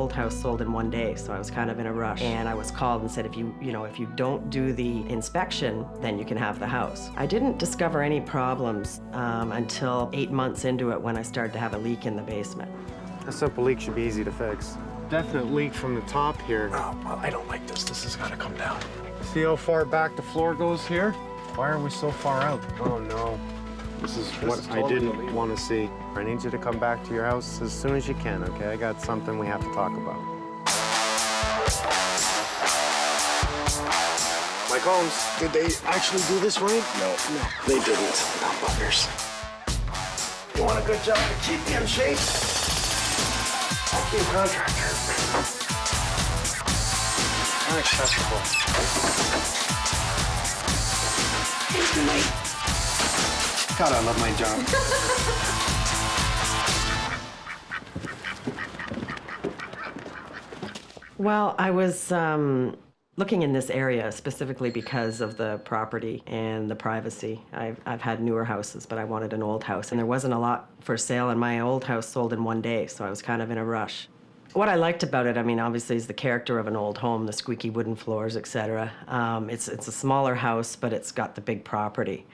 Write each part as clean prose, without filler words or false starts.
old house sold in one day, so I was kind of in a rush. And I was called and said, if you don't do the inspection, then you can have the house. I didn't discover any problems until 8 months into it when I started to have a leak in the basement. A simple leak should be easy to fix. Definite leak from the top here. Oh, well, I don't like this. This has got to come down. See how far back the floor goes here? Why are we so far out? Oh no. This is what I didn't want to see. I need you to come back to your house as soon as you can, okay? I got something we have to talk about. Mike Holmes, did they actually do this right? No, they didn't. Not buggers. You want a good job to keep me in shape? I'll be a contractor. Unacceptable. God, I love my job. Well, I was looking in this area specifically because of the property and the privacy. I've had newer houses, but I wanted an old house, and there wasn't a lot for sale, and my old house sold in one day, so I was kind of in a rush. What I liked about it, I mean, obviously, is the character of an old home, the squeaky wooden floors, etc. It's a smaller house, but it's got the big property.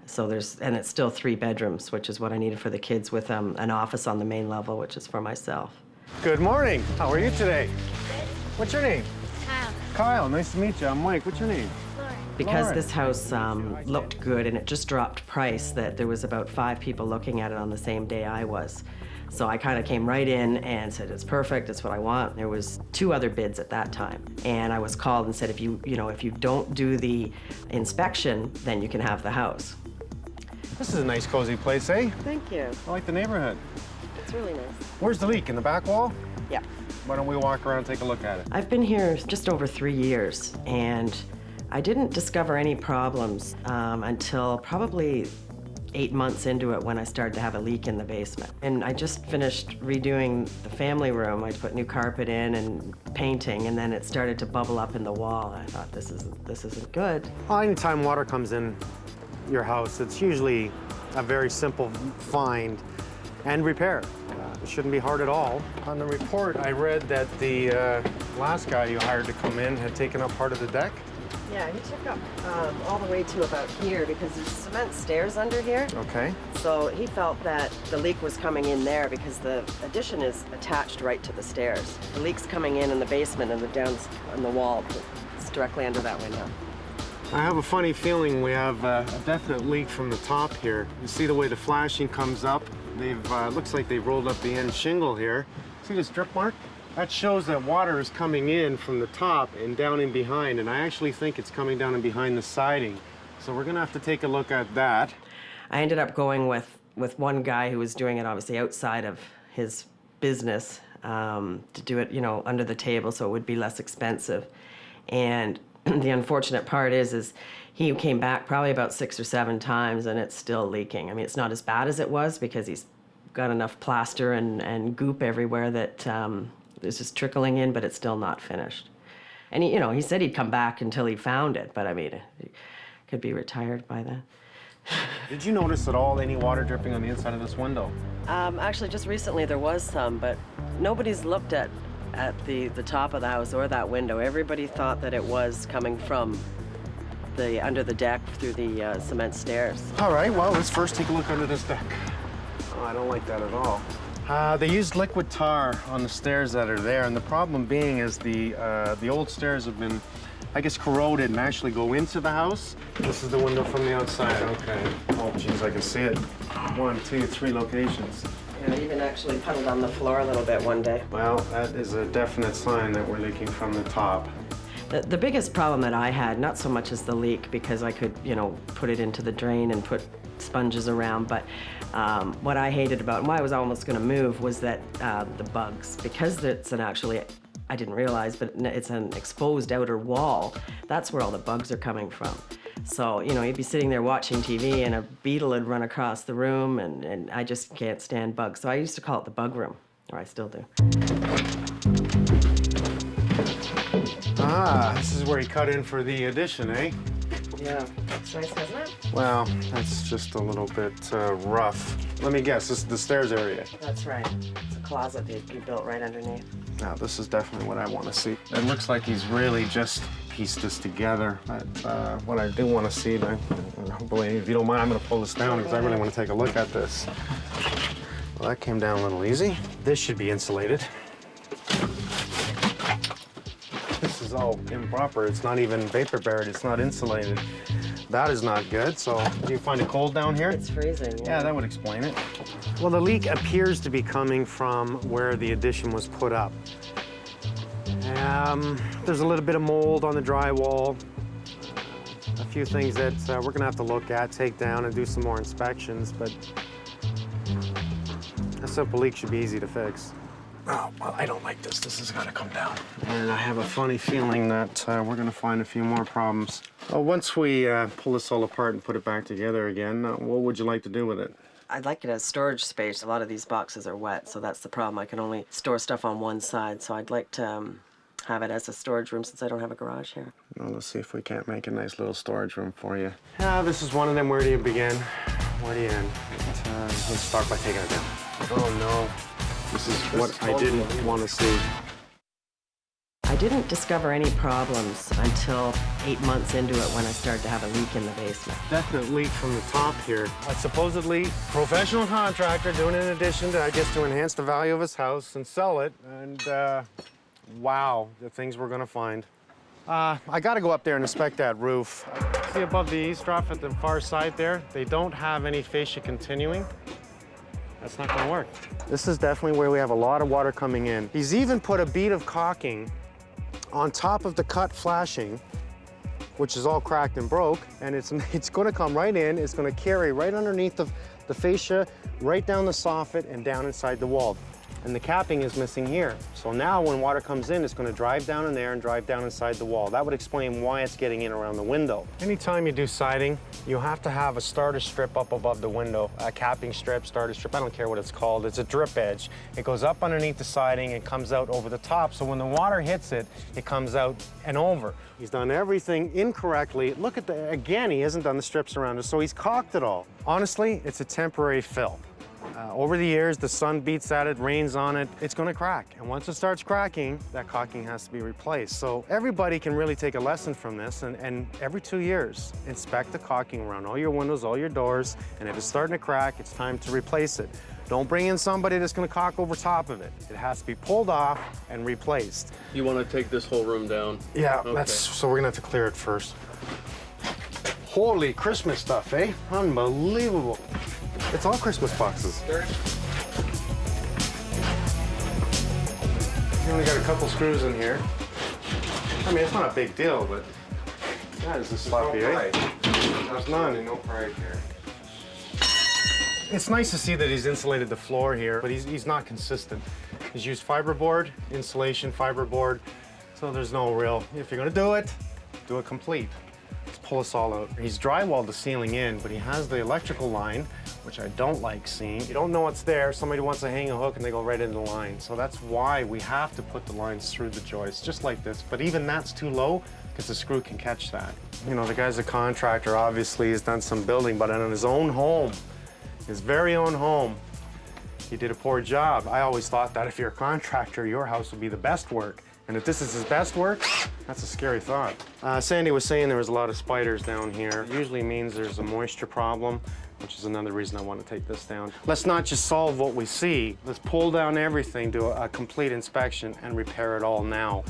So and it's still 3 bedrooms, which is what I needed for the kids, with an office on the main level, which is for myself. Good morning. How are you today? Good. What's your name? Kyle. Kyle, nice to meet you. I'm Mike. What's your name? Lauren. Because Lauren. this house looked good and it just dropped price, that there was about 5 people looking at it on the same day I was. So I kind of came right in and said, it's perfect, it's what I want. There was 2 other bids at that time. And I was called and said, if you don't do the inspection, then you can have the house. This is a nice, cozy place, eh? Thank you. I like the neighborhood. It's really nice. Where's the leak? In the back wall? Yeah. Why don't we walk around and take a look at it? I've been here just over 3 years, and I didn't discover any problems until probably 8 months into it when I started to have a leak in the basement. And I just finished redoing the family room. I put new carpet in and painting, and then it started to bubble up in the wall. I thought, this isn't good. Well, anytime water comes in your house, it's usually a very simple find and repair. It shouldn't be hard at all. On the report, I read that the last guy you hired to come in had taken up part of the deck. Yeah, he took up all the way to about here because there's cement stairs under here. Okay. So he felt that the leak was coming in there because the addition is attached right to the stairs. The leak's coming in the basement and down on the wall. It's directly under that window. I have a funny feeling we have a definite leak from the top here. You see the way the flashing comes up? Looks like they've rolled up the end shingle here. See this drip mark? That shows that water is coming in from the top and down in behind, and I actually think it's coming down in behind the siding. So we're gonna have to take a look at that. I ended up going with one guy who was doing it obviously outside of his business to do it, under the table so it would be less expensive. And the unfortunate part is he came back probably about 6 or 7 times and it's still leaking. I mean, it's not as bad as it was because he's got enough plaster and goop everywhere that it's just trickling in, but it's still not finished. And he said he'd come back until he found it, but I mean, he could be retired by then. Did you notice at all any water dripping on the inside of this window? Actually, just recently there was some, but nobody's looked at the top of the house or that window. Everybody thought that it was coming from under the deck through the cement stairs. All right, well, let's first take a look under this deck. Oh, I don't like that at all. They used liquid tar on the stairs that are there, and the problem being is the old stairs have been, I guess, corroded and actually go into the house. This is the window from the outside, okay. Oh, geez, I can see it. 1, 2, 3 locations. Yeah, even actually puddled on the floor a little bit one day. Well, that is a definite sign that we're leaking from the top. The biggest problem that I had, not so much as the leak, because I could, put it into the drain and put sponges around, but what I hated about and why I was almost going to move was that the bugs, because it's I didn't realize, but it's an exposed outer wall, that's where all the bugs are coming from. So, you'd be sitting there watching TV and a beetle would run across the room, and I just can't stand bugs. So I used to call it the bug room, or I still do. Ah, this is where he cut in for the addition, eh? Yeah, that's nice, isn't it? Well, that's just a little bit rough. Let me guess, this is the stairs area. That's right. It's a closet that you built right underneath. Now, this is definitely what I want to see. It looks like he's really just pieced this together. But what I do want to see, hopefully, if you don't mind, I'm going to pull this down because I really want to take a look at this. Well, that came down a little easy. This should be insulated. This is all improper. It's not even vapor barred. It's not insulated. That is not good. So, do you find it cold down here? It's freezing. Yeah, that would explain it. Well, the leak appears to be coming from where the addition was put up. There's a little bit of mold on the drywall. A few things that we're gonna have to look at, take down, and do some more inspections, but a simple leak should be easy to fix. Oh, well, I don't like this. This has got to come down. And I have a funny feeling that we're going to find a few more problems. Well, once we pull this all apart and put it back together again, what would you like to do with it? I'd like it as storage space. A lot of these boxes are wet, so that's the problem. I can only store stuff on one side, so I'd like to have it as a storage room since I don't have a garage here. Well, let's see if we can't make a nice little storage room for you. Yeah, this is one of them. Where do you begin? Where do you end? Let's start by taking it down. Oh, no. This is what I didn't want to see. I didn't discover any problems until 8 months into it when I started to have a leak in the basement. Definite leak from the top here. A supposedly professional contractor doing an addition to, I guess, to enhance the value of his house and sell it. And wow, the things we're gonna find. I gotta go up there and inspect that roof. See above the eavesdrop at the far side there? They don't have any fascia continuing. That's not gonna work. This is definitely where we have a lot of water coming in. He's even put a bead of caulking on top of the cut flashing, which is all cracked and broke, and it's gonna come right in, it's gonna carry right underneath the fascia, right down the soffit and down inside the wall. And the capping is missing here. So now when water comes in, it's gonna drive down in there and drive down inside the wall. That would explain why it's getting in around the window. Anytime you do siding, you have to have a starter strip up above the window, a capping strip, starter strip, I don't care what it's called. It's a drip edge. It goes up underneath the siding and comes out over the top. So when the water hits it, it comes out and over. He's done everything incorrectly. Look at again, he hasn't done the strips around it, so he's caulked it all. Honestly, it's a temporary fill. Over the years, the sun beats at it, rains on it, it's gonna crack. And once it starts cracking, that caulking has to be replaced. So everybody can really take a lesson from this, and every 2 years, inspect the caulking around all your windows, all your doors, and if it's starting to crack, it's time to replace it. Don't bring in somebody that's gonna caulk over top of it. It has to be pulled off and replaced. You wanna take this whole room down? Yeah, Okay. So we're gonna have to clear it first. Holy Christmas stuff, eh? Unbelievable. It's all Christmas boxes. You only got a couple screws in here. I mean, it's not a big deal, but that is a sloppy, eh? There's none. No pride here. It's nice to see that he's insulated the floor here, but he's not consistent. He's used fiberboard, insulation, fiberboard, so there's no real, if you're gonna do it complete. Let's pull this all out. He's drywalled the ceiling in, but he has the electrical line, which I don't like seeing. You don't know what's there. Somebody wants to hang a hook and they go right into the line. So that's why we have to put the lines through the joists, just like this. But even that's too low because the screw can catch that. You know, the guy's a contractor. Obviously, he's done some building, but on his own home, his very own home, he did a poor job. I always thought that if you're a contractor, your house would be the best work. And if this is his best work, that's a scary thought. Sandy was saying there was a lot of spiders down here. It usually means there's a moisture problem, which is another reason I want to take this down. Let's not just solve what we see. Let's pull down everything, do a complete inspection, and repair it all now.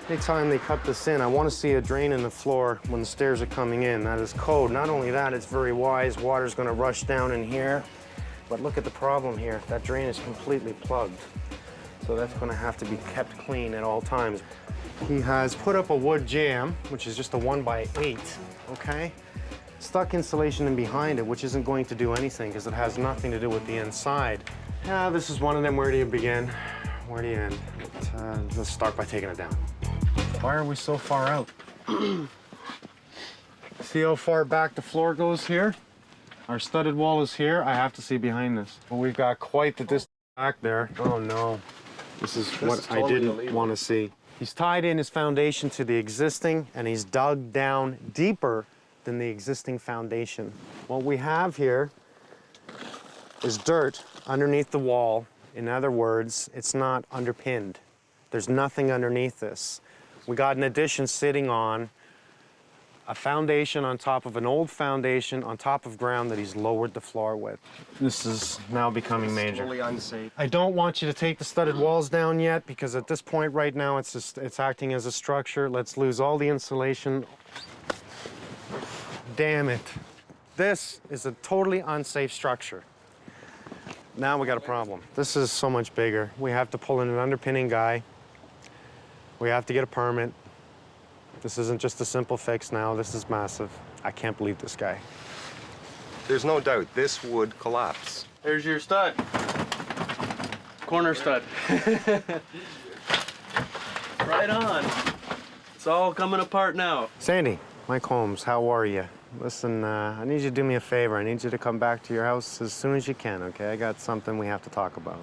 Anytime they cut this in, I want to see a drain in the floor when the stairs are coming in. That is code. Not only that, it's very wise. Water's going to rush down in here. But look at the problem here. That drain is completely plugged. So that's going to have to be kept clean at all times. He has put up a wood jamb, which is just a 1x8, okay? Stuck insulation in behind it, which isn't going to do anything because it has nothing to do with the inside. Yeah, this is one of them. Where do you begin? Where do you end? Let's start by taking it down. Why are we so far out? See how far back the floor goes here? Our studded wall is here. I have to see behind this. Well, we've got quite the distance back there. Oh no. This is what I didn't want to see. He's tied in his foundation to the existing, and he's dug down deeper than the existing foundation. What we have here is dirt underneath the wall. In other words, it's not underpinned. There's nothing underneath this. We got an addition sitting on a foundation on top of an old foundation on top of ground that he's lowered the floor with. This is now becoming major. Totally unsafe. I don't want you to take the studded walls down yet because at this point right now it's acting as a structure. Let's lose all the insulation. Damn it. This is a totally unsafe structure. Now we got a problem. This is so much bigger. We have to pull in an underpinning guy. We have to get a permit. This isn't just a simple fix now. This is massive. I can't believe this guy. There's no doubt this would collapse. There's your stud. Corner stud. Right on. It's all coming apart now. Sandy, Mike Holmes, how are you? Listen, I need you to do me a favor. I need you to come back to your house as soon as you can, okay? I got something we have to talk about.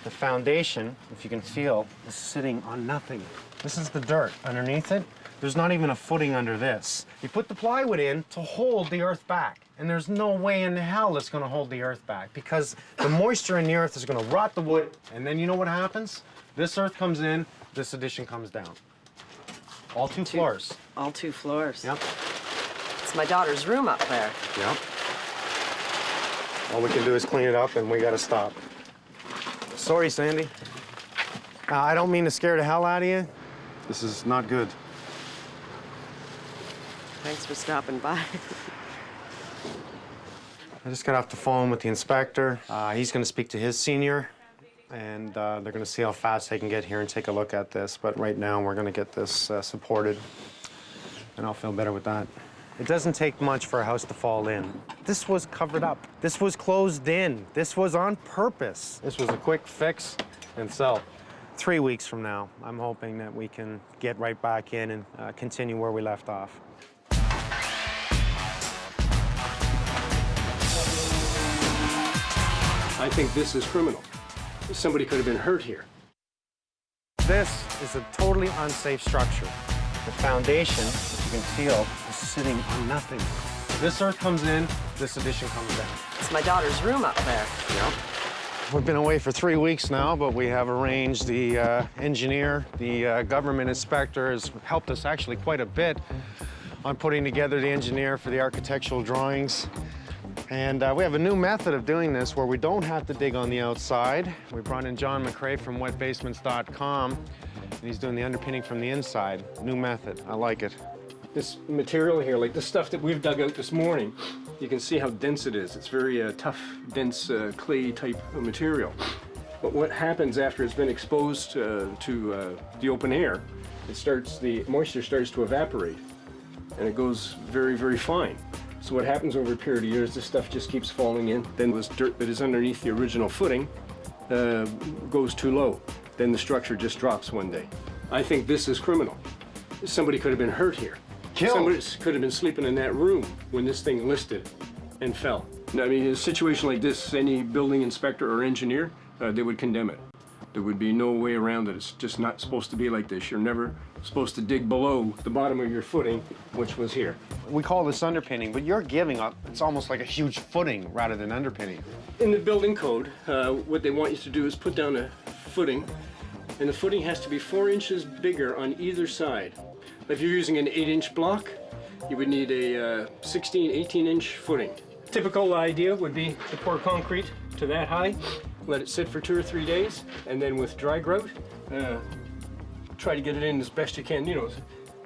The foundation, if you can feel, is sitting on nothing. This is the dirt underneath it. There's not even a footing under this. You put the plywood in to hold the earth back, and there's no way in hell it's gonna hold the earth back because the moisture in the earth is gonna rot the wood, and then you know what happens? This earth comes in, this addition comes down. All two floors. All 2 floors. Yep. It's my daughter's room up there. Yep. All we can do is clean it up, and we gotta stop. Sorry, Sandy. I don't mean to scare the hell out of you. This is not good. Thanks for stopping by. I just got off the phone with the inspector. He's gonna speak to his senior, and they're gonna see how fast they can get here and take a look at this. But right now, we're gonna get this supported, and I'll feel better with that. It doesn't take much for a house to fall in. This was covered up. This was closed in. This was on purpose. This was a quick fix and sell. 3 weeks from now, I'm hoping that we can get right back in and continue where we left off. I think this is criminal. Somebody could have been hurt here. This is a totally unsafe structure. The foundation, as you can feel, is sitting on nothing. This earth comes in, this addition comes down. It's my daughter's room up there. Yep. We've been away for 3 weeks now, but we have arranged the engineer, the government inspector has helped us actually quite a bit on putting together the engineer for the architectural drawings. And we have a new method of doing this where we don't have to dig on the outside. We brought in John McRae from wetbasements.com, and he's doing the underpinning from the inside. New method, I like it. This material here, like the stuff that we've dug out this morning, you can see how dense it is. It's very tough, dense clay type of material. But what happens after it's been exposed to the open air, the moisture starts to evaporate, and it goes very, very fine. So what happens over a period of years, this stuff just keeps falling in. Then this dirt that is underneath the original footing goes too low. Then the structure just drops one day. I think this is criminal. Somebody could have been hurt here. Killed. Somebody could have been sleeping in that room when this thing listed and fell. Now, I mean, in a situation like this, any building inspector or engineer, they would condemn it. There would be no way around it. It's just not supposed to be like this. You're never supposed to dig below the bottom of your footing, which was here. We call this underpinning, but you're giving up. It's almost like a huge footing rather than underpinning. In the building code, what they want you to do is put down a footing, and the footing has to be 4 inches bigger on either side. If you're using an 8-inch block, you would need a 16, 18-inch footing. Typical idea would be to pour concrete to that high, let it sit for 2 or 3 days, and then with dry grout, try to get it in as best you can, you know,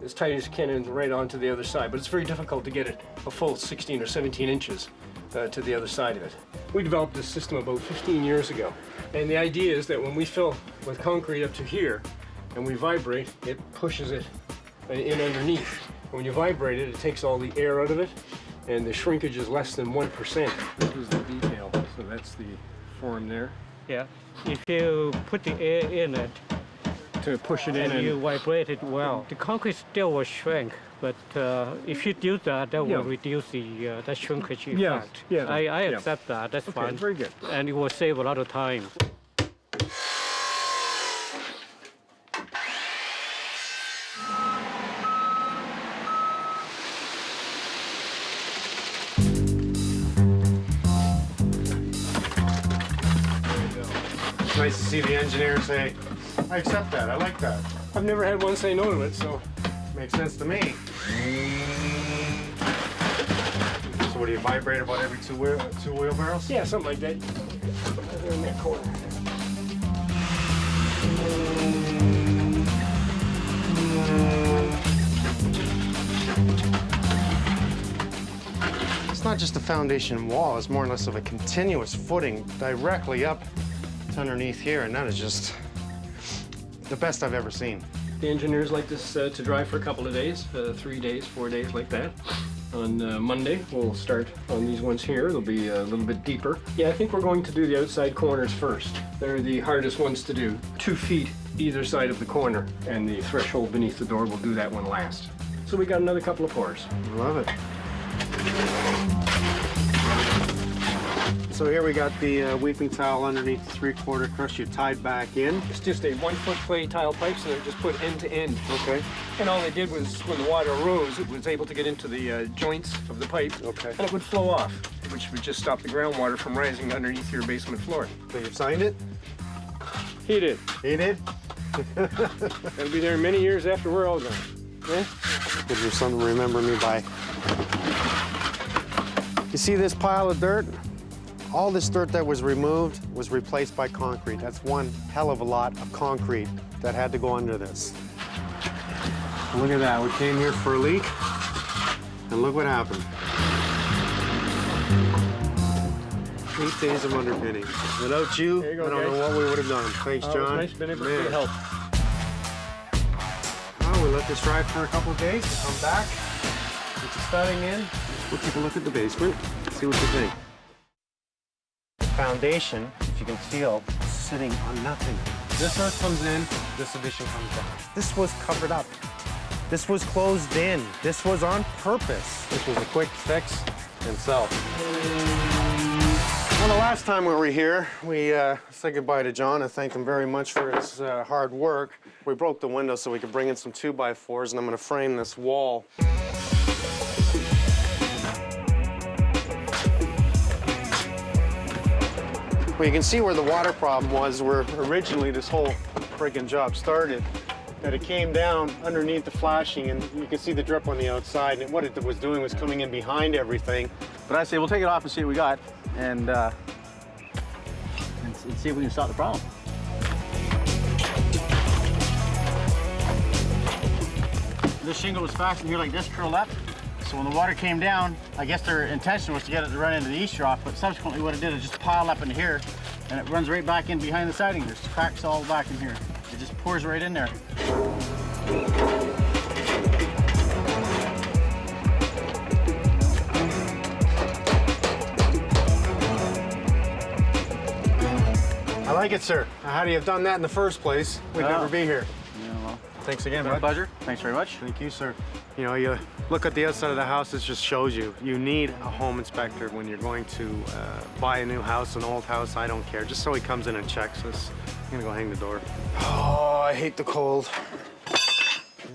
as tight as you can and right onto the other side. But it's very difficult to get it a full 16 or 17 inches to the other side of it. We developed this system about 15 years ago. And the idea is that when we fill with concrete up to here and we vibrate, it pushes it in underneath. When you vibrate it, it takes all the air out of it, and the shrinkage is less than 1%. This is the detail, so that's the form there. Yeah, if you put the air in it To push it in and you vibrate it well, the concrete still will shrink. But if you do that, that will reduce the shrinkage effect. Yeah, I accept that. That's Okay, fine. very good. And it will save a lot of time. It's nice to see the engineer say, I accept that. I like that. I've never had one say no to it, so. Makes sense to me. So what do you vibrate about every two wheelbarrows? Yeah, something like that. They're in that corner. It's not just a foundation wall, it's more or less of a continuous footing directly up to underneath here, and that is just the best I've ever seen. The engineers like this to dry for a couple of days, 3 days, 4 days, like that. On Monday, we'll start on these ones here. They'll be a little bit deeper. Yeah, I think we're going to do the outside corners first. They're the hardest ones to do. 2 feet either side of the corner, and the threshold beneath the door will do that one last. So we got another couple of pours. Love it. So here we got the weeping tile underneath the 3/4 crusher tied back in. It's just a 1-foot clay tile pipe, so they're just put end to end. Okay. And all they did was, when the water rose, it was able to get into the joints of the pipe. Okay. And it would flow off, which would just stop the groundwater from rising underneath your basement floor. So you've signed it? He did. He did? It'll be there many years after we're all gone. Yeah? Gives you something to remember me by. You see this pile of dirt? All this dirt that was removed was replaced by concrete. That's one hell of a lot of concrete that had to go under this. Look at that. We came here for a leak, and look what happened. 8 days of underpinning. Without you, There you go, I don't know guys. what we would have done. Thanks, It's John. nice being able Man. to help. Well, we let this dry for a couple of days. We'll come back, get the studding in. We'll take a look at the basement, see what you think. The foundation, if you can feel, is sitting on nothing. This earth comes in, this addition comes down. This was covered up. This was closed in. This was on purpose. This was a quick fix and sell. Well, the last time we were here, we said goodbye to John and thanked him very much for his hard work. We broke the window so we could bring in some 2x4s, and I'm going to frame this wall. Well, you can see where the water problem was, where originally this whole freaking job started. That it came down underneath the flashing, and you can see the drip on the outside, and what it was doing was coming in behind everything. But I say we'll take it off and see what we got, and see if we can stop the problem. This shingle was fastened here like this, curled up. So when the water came down, I guess their intention was to get it to run into the east trough, but subsequently what it did is just pile up into here, and it runs right back in behind the siding. There's cracks all back in here. It just pours right in there. I like it, sir. How do you have done that in the first place? We'd never be here. Yeah, well, Thanks again, my bud. pleasure. Thanks very much. Thank you, sir. You know, you look at the outside of the house, it just shows you. You need a home inspector when you're going to buy a new house, an old house, I don't care. Just so he comes in and checks us. I'm gonna go hang the door. Oh, I hate the cold.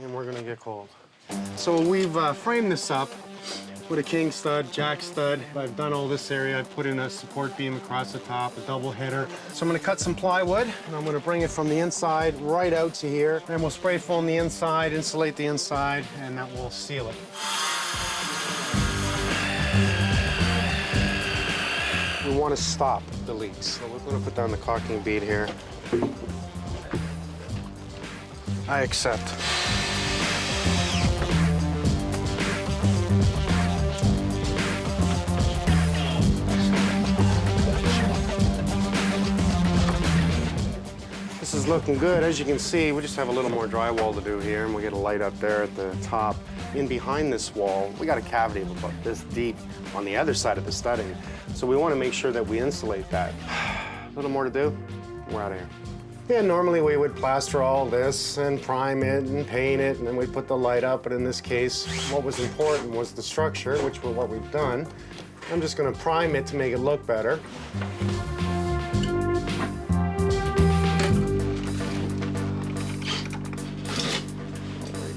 And we're gonna get cold. So we've framed this up with a king stud, jack stud. I've done all this area. I've put in a support beam across the top, a double header. So I'm gonna cut some plywood, and I'm gonna bring it from the inside right out to here. And we'll spray foam the inside, insulate the inside, and that will seal it. We want to stop the leaks. So we're gonna put down the caulking bead here. I accept. This is looking good. As you can see, we just have a little more drywall to do here, and we get a light up there at the top. In behind this wall, we got a cavity of about this deep on the other side of the studding. So we want to make sure that we insulate that. A little more to do. We're out of here. Yeah, normally we would plaster all this and prime it and paint it, and then we'd put the light up. But in this case, what was important was the structure, which was what we've done. I'm just going to prime it to make it look better.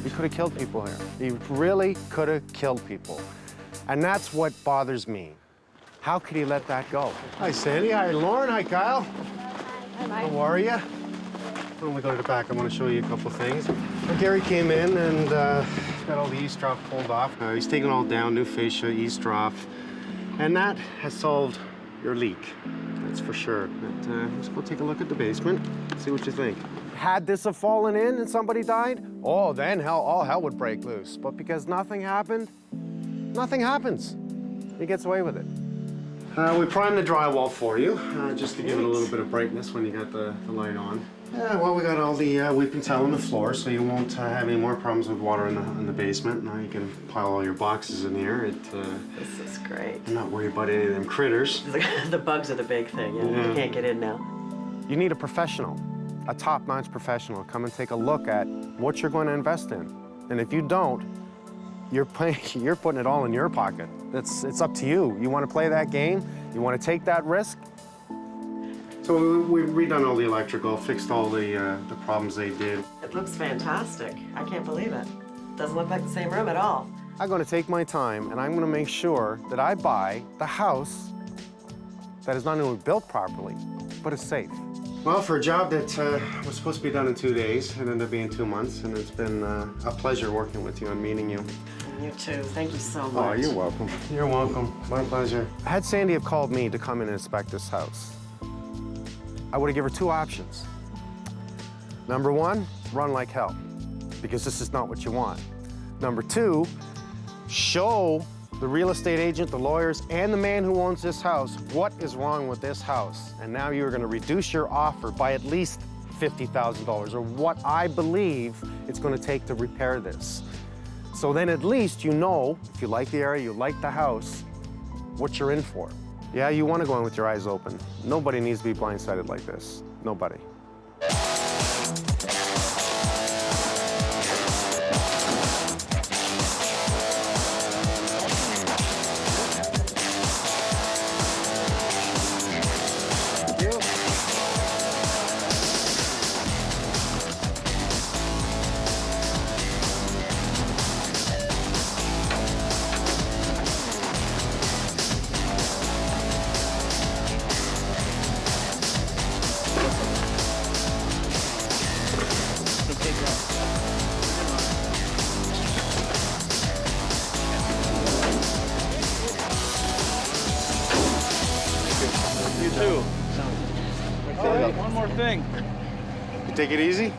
He could have killed people here. He really could have killed people. And that's what bothers me. How could he let that go? Hi, Sandy. Hi, Lauren. Hi, Kyle. Hi. How are you? When we go to the back, I want to show you a couple things. Gary came in and got all the eavesdrop pulled off. He's taken it all down, new fascia, eavesdrop, and that has solved your leak. That's for sure. But let's go take a look at the basement, see what you think. Had this have fallen in and somebody died, oh, then all hell would break loose. But because nothing happened, nothing happens. He gets away with it. We primed the drywall for you, just to give it a little bit of brightness when you got the light on. Yeah, well, we got all the weeping towel on the floor, so you won't have any more problems with water in the basement. Now you can pile all your boxes in here. This is great. I'm not worried about any of them critters. The bugs are the big thing. Yeah. You can't get in now. You need a professional, a top-notch professional, come and take a look at what you're going to invest in. And if you don't, you're putting it all in your pocket. It's up to you. You want to play that game? You want to take that risk? So we've redone all the electrical, fixed all the problems they did. It looks fantastic. I can't believe it. Doesn't look like the same room at all. I'm going to take my time and I'm going to make sure that I buy the house that is not only built properly, but is safe. Well, for a job that was supposed to be done in 2 days, it ended up being 2 months, and it's been a pleasure working with you and meeting you. You too. Thank you so much. Oh, you're welcome. You're welcome. My pleasure. Had Sandy have called me to come in and inspect this house, I would have given her 2 options. Number 1, run like hell, because this is not what you want. Number 2, show the real estate agent, the lawyers, and the man who owns this house what is wrong with this house. And now you're going to reduce your offer by at least $50,000, or what I believe it's going to take to repair this. So then at least you know, if you like the area, you like the house, what you're in for. Yeah, you want to go in with your eyes open. Nobody needs to be blindsided like this. Nobody. You too. All right, one more thing. You take it easy?